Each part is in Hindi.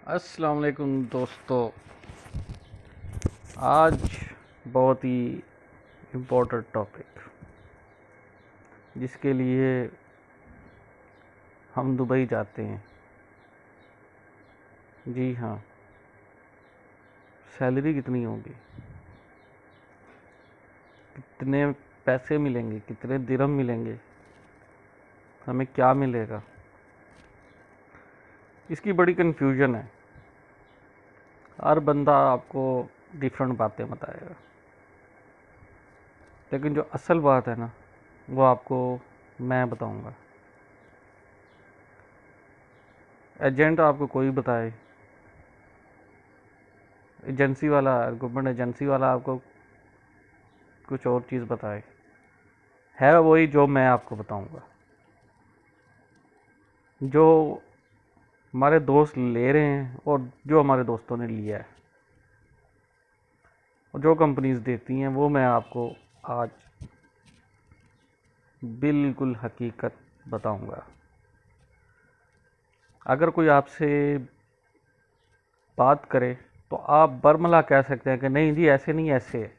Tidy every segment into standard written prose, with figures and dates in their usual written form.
अस्सलाम वालेकुम दोस्तों। आज बहुत ही इम्पोर्टेंट टॉपिक जिसके लिए हम दुबई जाते हैं। जी हाँ, सैलरी कितनी होगी, कितने पैसे मिलेंगे, कितने दिरहम मिलेंगे, हमें क्या मिलेगा, इसकी बड़ी कन्फ्यूजन है। हर बंदा आपको डिफरेंट बातें बताएगा, लेकिन जो असल बात है ना वो आपको मैं बताऊंगा। एजेंट आपको कोई बताए, एजेंसी वाला, गवर्नमेंट एजेंसी वाला आपको कुछ और चीज़ बताए, है वही जो मैं आपको बताऊंगा। जो हमारे दोस्त ले रहे हैं और जो हमारे दोस्तों ने लिया है और जो कंपनीज देती हैं वो मैं आपको आज बिल्कुल हकीकत बताऊंगा। अगर कोई आपसे बात करे तो आप बरमला कह सकते हैं कि नहीं जी ऐसे नहीं, ऐसे है।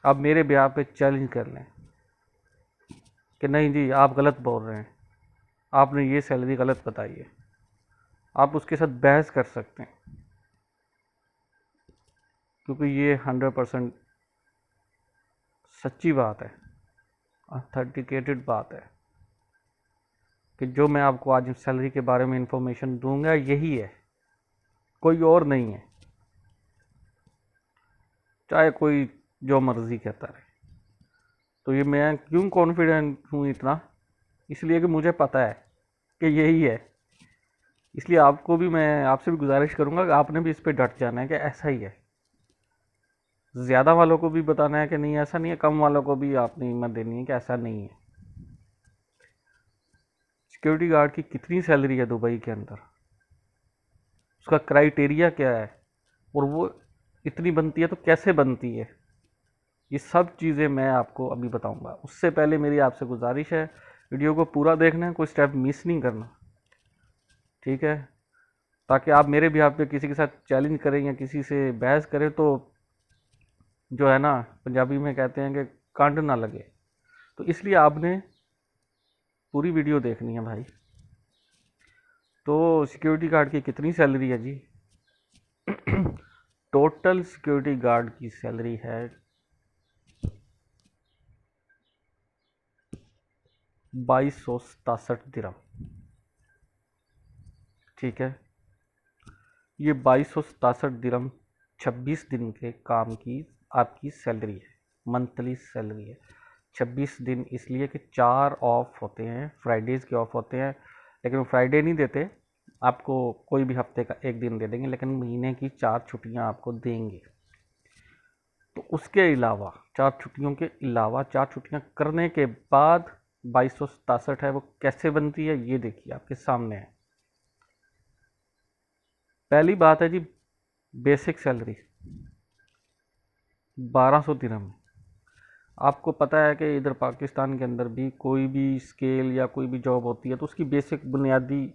आप मेरे ब्याह पे चैलेंज कर लें कि नहीं जी आप गलत बोल रहे हैं, आपने ये सैलरी गलत बताई है। आप उसके साथ बहस कर सकते हैं, क्योंकि ये 100% सच्ची बात है, ऑथेंटिकेटेड बात है कि जो मैं आपको आज सैलरी के बारे में इंफॉर्मेशन दूंगा यही है, कोई और नहीं है। चाहे कोई जो मर्जी कहता रहे। तो ये मैं क्यों कॉन्फिडेंट हूँ इतना, इसलिए कि मुझे पता है कि यही है। इसलिए आपको भी, मैं आपसे भी गुजारिश करूँगा कि आपने भी इस पर डट जाना है कि ऐसा ही है। ज़्यादा वालों को भी बताना है कि नहीं ऐसा नहीं है, कम वालों को भी आपने हिम्मत देनी है कि ऐसा नहीं है। सिक्योरिटी गार्ड की कितनी सैलरी है दुबई के अंदर, उसका क्राइटेरिया क्या है, और वो इतनी बनती है तो कैसे बनती है, ये सब चीज़ें मैं आपको अभी बताऊंगा। उससे पहले मेरी आपसे गुजारिश है, वीडियो को पूरा देखना है, कोई स्टेप मिस नहीं करना, ठीक है। ताकि आप मेरे भी आप पे किसी के साथ चैलेंज करें या किसी से बहस करें तो जो है ना, पंजाबी में कहते हैं कि कांड ना लगे। तो इसलिए आपने पूरी वीडियो देखनी है भाई। तो सिक्योरिटी गार्ड की कितनी सैलरी है जी? टोटल सिक्योरिटी गार्ड की सैलरी है 2267 दिरहम, ठीक है। ये 2267 दिरहम 26 दिन के काम की आपकी सैलरी है, मंथली सैलरी है। 26 दिन इसलिए कि 4 ऑफ होते हैं, फ्राइडेज़ के ऑफ होते हैं, लेकिन वो फ्राइडे नहीं देते आपको, कोई भी हफ्ते का एक दिन दे देंगे, लेकिन महीने की 4 छुट्टियां आपको देंगे। तो उसके अलावा 4 छुट्टियों के अलावा 4 छुट्टियां करने के बाद 2267 है, वो कैसे बनती है ये देखिए आपके सामने है। पहली बात है जी, बेसिक सैलरी 1200 दिरहम। आपको पता है कि इधर पाकिस्तान के अंदर भी कोई भी स्केल या कोई भी जॉब होती है तो उसकी बेसिक बुनियादी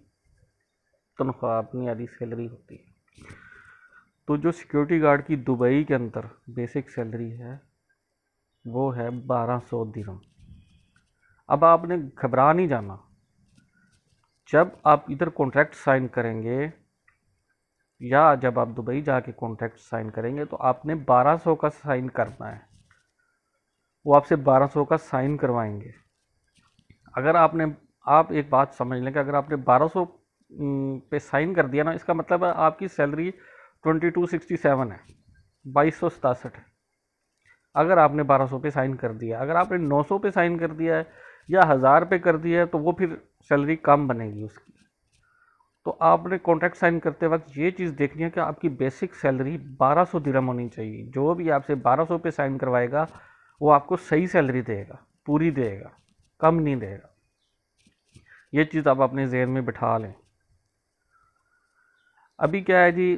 तनख्वाह, बुनियादी सैलरी होती है। तो जो सिक्योरिटी गार्ड की दुबई के अंदर बेसिक सैलरी है वो है 1200 दिरहम। अब आपने घबरा नहीं जाना, जब आप इधर कॉन्ट्रैक्ट साइन करेंगे या जब आप दुबई जाके कॉन्ट्रैक्ट साइन करेंगे तो आपने 1200 का साइन करना है। वो आपसे 1200 का साइन करवाएंगे। अगर आपने, आप एक बात समझ लें कि अगर आपने 1200 पे साइन कर दिया ना, इसका मतलब है आपकी सैलरी 2267 है, 2267 है। अगर आपने 1200 पे साइन कर दिया, अगर आपने 900 पे साइन कर दिया है या 1000 पे कर दिया है तो वो फिर सैलरी कम बनेगी उसकी। तो आपने कॉन्ट्रैक्ट साइन करते वक्त ये चीज़ देखनी है कि आपकी बेसिक सैलरी 1200 दिरहम होनी चाहिए। जो भी आपसे 1200 पे साइन करवाएगा वो आपको सही सैलरी देगा, पूरी देगा, कम नहीं देगा। ये चीज़ आप अपने जहन में बिठा लें। अभी क्या है जी,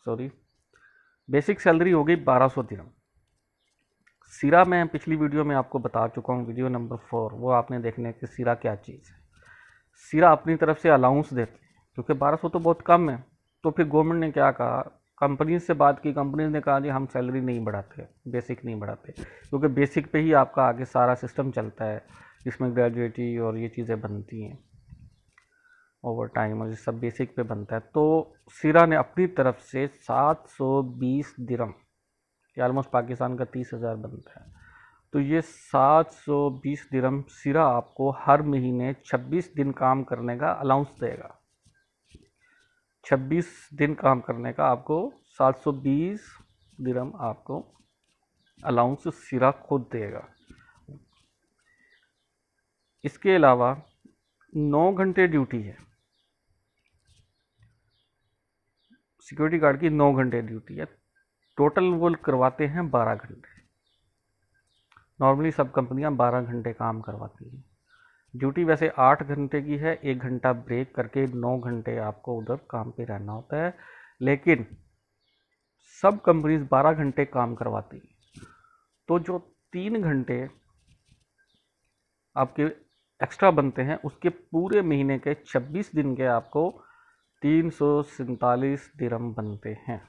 सॉरी, बेसिक सैलरी हो गई 1200 दिरहम। सिरा मैं पिछली वीडियो में आपको बता चुका हूँ, वीडियो नंबर 4, वो आपने देखने कि सिरा क्या चीज़ है। सिरा अपनी तरफ से अलाउंस देते हैं, क्योंकि 1200 तो बहुत कम है। तो फिर गवर्नमेंट ने क्या कहा, कंपनीज से बात की, कंपनीज ने कहा जी हम सैलरी नहीं बढ़ाते, बेसिक नहीं बढ़ाते, क्योंकि बेसिक पे ही आपका आगे सारा सिस्टम चलता है, जिसमें ग्रेजुएटी और ये चीज़ें बनती हैं, ओवर टाइम और ये सब बेसिक पे बनता है। तो सिरा ने अपनी तरफ से 720 दिरम, ये ऑलमोस्ट पाकिस्तान का 30,000 बनता है, तो ये 720 दिरम सिरा आपको हर महीने 26 दिन काम करने का अलाउंस देगा। 26 दिन काम करने का आपको 720 दिरम आपको अलाउंस सिरा खुद देगा। इसके अलावा 9 घंटे ड्यूटी है, सिक्योरिटी गार्ड की 9 घंटे ड्यूटी है, टोटल वो करवाते हैं 12 घंटे। नॉर्मली सब कंपनियां 12 घंटे काम करवाती हैं। ड्यूटी वैसे 8 घंटे की है, 1 घंटा ब्रेक करके 9 घंटे आपको उधर काम पे रहना होता है, लेकिन सब कंपनीज 12 घंटे काम करवाती हैं। तो जो 3 घंटे आपके एक्स्ट्रा बनते हैं, उसके पूरे महीने के 26 दिन के आपको 347 दिरम बनते हैं।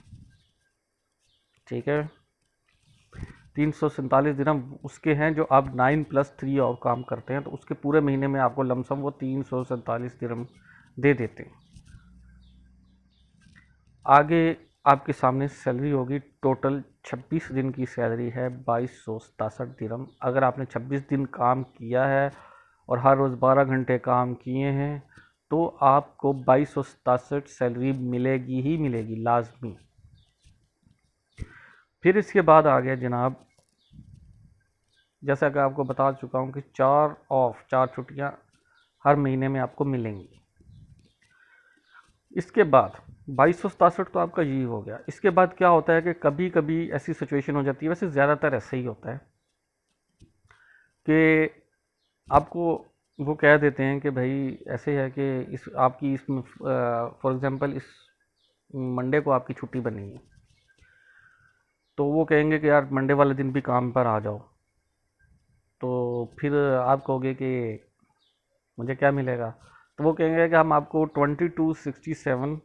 ठीक है, 347 दिरम उसके हैं जो आप 9+3 और काम करते हैं, तो उसके पूरे महीने में आपको लमसम वो 347 दिरम दे देते हैं। आगे आपके सामने सैलरी होगी, टोटल 26 दिन की सैलरी है 2267 दिरम। अगर आपने 26 दिन काम किया है और हर रोज़ 12 घंटे काम किए हैं, तो आपको 2267 सैलरी मिलेगी ही मिलेगी, लाजमी। फिर इसके बाद आ गया जनाब, जैसा कि आपको बता चुका हूँ कि 4 छुट्टियाँ हर महीने में आपको मिलेंगी। इसके बाद 2267 तो आपका यही हो गया। इसके बाद क्या होता है कि कभी कभी ऐसी सिचुएशन हो जाती है, वैसे ज़्यादातर ऐसा ही होता है कि आपको वो कह देते हैं कि भाई ऐसे है कि इस आपकी इसमें फॉर एग्ज़ाम्पल इस मंडे को आपकी छुट्टी बनी है, तो वो कहेंगे कि यार मंडे वाले दिन भी काम पर आ जाओ। तो फिर आप कहोगे कि मुझे क्या मिलेगा, तो वो कहेंगे कि हम आपको 2267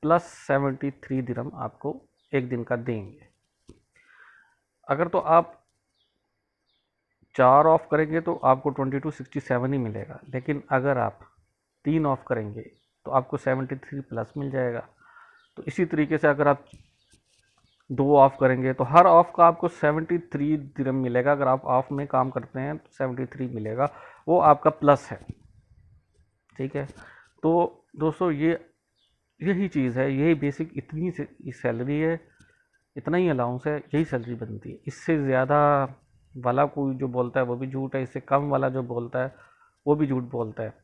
प्लस 73 दिरम आपको एक दिन का देंगे। अगर तो आप 4 ऑफ करेंगे तो आपको 2267 ही मिलेगा, लेकिन अगर आप 3 ऑफ करेंगे तो आपको 73 प्लस मिल जाएगा। तो इसी तरीके से अगर आप 2 ऑफ करेंगे तो हर ऑफ का आपको 73 दिरम मिलेगा। अगर आप ऑफ में काम करते हैं तो 73 मिलेगा, वो आपका प्लस है। ठीक है, तो दोस्तों यही चीज़ है, यही बेसिक इतनी सैलरी है, इतना ही अलाउंस है, यही सैलरी बनती है। इससे ज़्यादा वाला कोई जो बोलता है वो भी झूठ है, इससे कम वाला जो बोलता है वो भी झूठ बोलता है।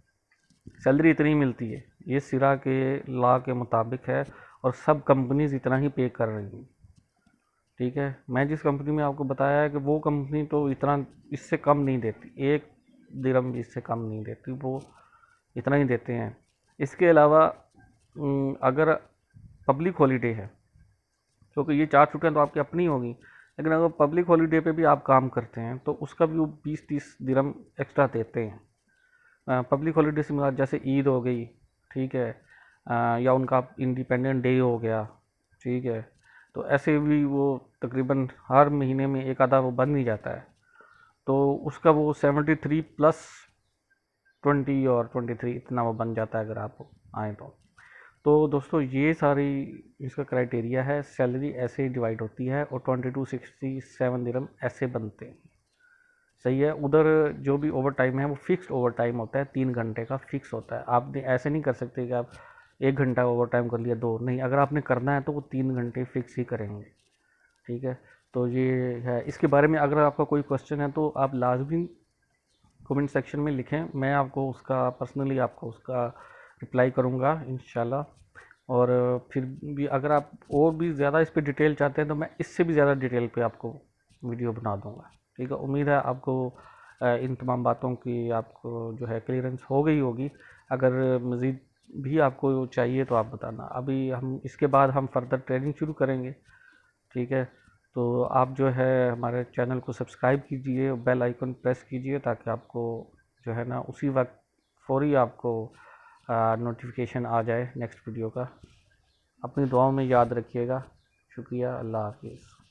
सैलरी इतनी मिलती है, ये सिरा के लॉ के मुताबिक है, और सब कंपनीज इतना ही पे कर रही हैं। ठीक है, मैं जिस कंपनी में आपको बताया है कि वो कंपनी तो इतना इससे कम नहीं देती, 1 दिरम भी इससे कम नहीं देती, वो इतना ही देते हैं। इसके अलावा अगर पब्लिक हॉलीडे है, क्योंकि ये 4 छुट्टियाँ तो आपकी अपनी होगी, लेकिन अगर पब्लिक हॉलीडे पे भी आप काम करते हैं तो उसका भी वो 20-30 दिरम एक्स्ट्रा देते हैं। पब्लिक हॉलीडे से मुराद जैसे ईद हो गई, ठीक है, या उनका इंडिपेंडेंट डे हो गया, ठीक है, तो ऐसे भी वो तकरीबन हर महीने में एक आधा वो बन ही जाता है, तो उसका वो 73 प्लस 20 और 23 इतना वो बन जाता है अगर आप आएँ तो दोस्तों ये सारी इसका क्राइटेरिया है। सैलरी ऐसे ही डिवाइड होती है और 2267 दिरहम ऐसे बनते हैं। सही है, उधर जो भी ओवर टाइम है वो फिक्स्ड ओवर टाइम होता है, 3 घंटे का फिक्स होता है। आप ऐसे नहीं कर सकते कि आप 1 घंटा ओवर टाइम कर लिया, 2 नहीं, अगर आपने करना है तो वो 3 घंटे फिक्स ही करेंगे। ठीक है, तो ये है। इसके बारे में अगर आपका कोई क्वेश्चन है तो आप लाजमी कमेंट सेक्शन में लिखें, मैं आपको उसका पर्सनली आपको उसका रिप्लाई करूँगा इंशाल्लाह। और फिर भी अगर आप और भी ज़्यादा इस पर डिटेल चाहते हैं तो मैं इससे भी ज़्यादा डिटेल पे आपको वीडियो बना दूँगा। ठीक है, उम्मीद है आपको इन तमाम बातों की आपको जो है क्लियरेंस हो गई होगी। अगर मज़ीद भी आपको चाहिए तो आप बताना। अभी हम इसके बाद हम फर्दर ट्रेनिंग शुरू करेंगे। ठीक है, तो आप जो है हमारे चैनल को सब्सक्राइब कीजिए, बेल आइकन प्रेस कीजिए, ताकि आपको जो है ना उसी वक्त फौरी आपको नोटिफिकेशन आ जाए नेक्स्ट वीडियो का। अपनी दुआओं में याद रखिएगा। शुक्रिया। अल्लाह हाफिज़।